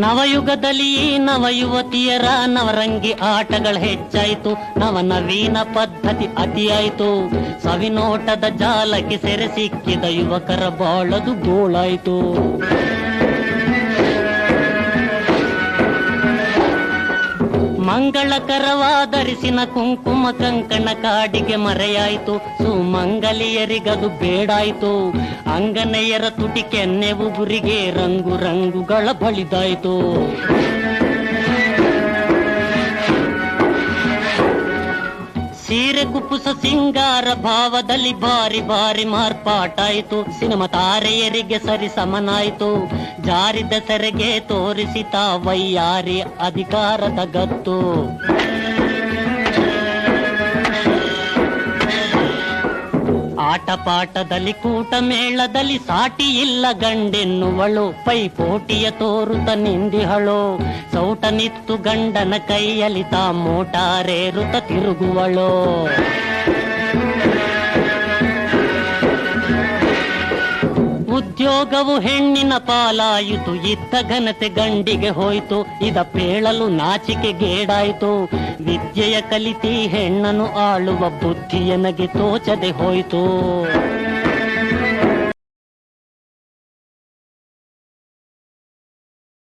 ನವಯುಗದಲ್ಲಿ ನವಯುವತಿಯರ ನವರಂಗಿ ಆಟಗಳು ಹೆಚ್ಚಾಯಿತು, ನವನವೀನ ಪದ್ಧತಿ ಅತಿಯಾಯಿತು. ಸವಿನೋಟದ ಜಾಲಕ್ಕೆ ಸೆರೆ ಸಿಕ್ಕಿದ ಯುವಕರ ಬಾಳದು ಗೋಳಾಯಿತು. ಮಂಗಳಕರವಾದರಿಸಿನ ಕುಂಕುಮ ಕಂಕಣ ಕಾಡಿಗೆ ಮರೆಯಾಯಿತು, ಸುಮಂಗಲಿಯರಿಗದು ಬೇಡಾಯಿತು. ಅಂಗನೆಯರ ತುಟಿ ಕೆನ್ನೆ ಉಗುರಿಗೆ ರಂಗು ರಂಗುಗಳ ಬಳಿದಾಯಿತು. ಸೀರೆ ಕುಪ್ಪುಸ ಸಿಂಗಾರ ಭಾವದಲ್ಲಿ ಬಾರಿ ಬಾರಿ ಮಾರ್ಪಾಟಾಯಿತು. ಸಿನಿಮಾ ತಾರೆಯರಿಗೆ ಸರಿ ಸಮನಾಯಿತು, ಜಾರಿದ ಸೆರೆಗೆ ತೋರಿಸಿತ ವೈಯಾರಿ ಅಧಿಕಾರದ ಗತ್ತು. ಆಟಪಾಠದಲ್ಲಿ ಕೂಟ ಮೇಳದಲ್ಲಿ ಸಾಟಿ ಇಲ್ಲ ಗಂಡೆನ್ನುವಳು, ಪೈಪೋಟಿಯ ತೋರುತ ನಿಂದಿಹಳು. ಸೌಟ ನಿತ್ತು ಗಂಡನ ಕೈಯಲ್ಲಿ ತಾ ಮೋಟಾರೇರುತ ತಿರುಗುವಳು. ಉದ್ಯೋಗವು ಹೆಣ್ಣಿನ ಪಾಲಾಯಿತು, ಇದ್ದ ಘನತೆ ಗಂಡಿಗೆ ಹೋಯ್ತು. ಇದ ಪೇಳಲು ನಾಚಿಕೆಗೇಡಾಯಿತು, ವಿದ್ಯೆಯ ಕಲಿತಿ ಹೆಣ್ಣನು ಆಳುವ ಬುದ್ಧಿಯನಗೆ ತೋಚದೆ ಹೋಯ್ತು.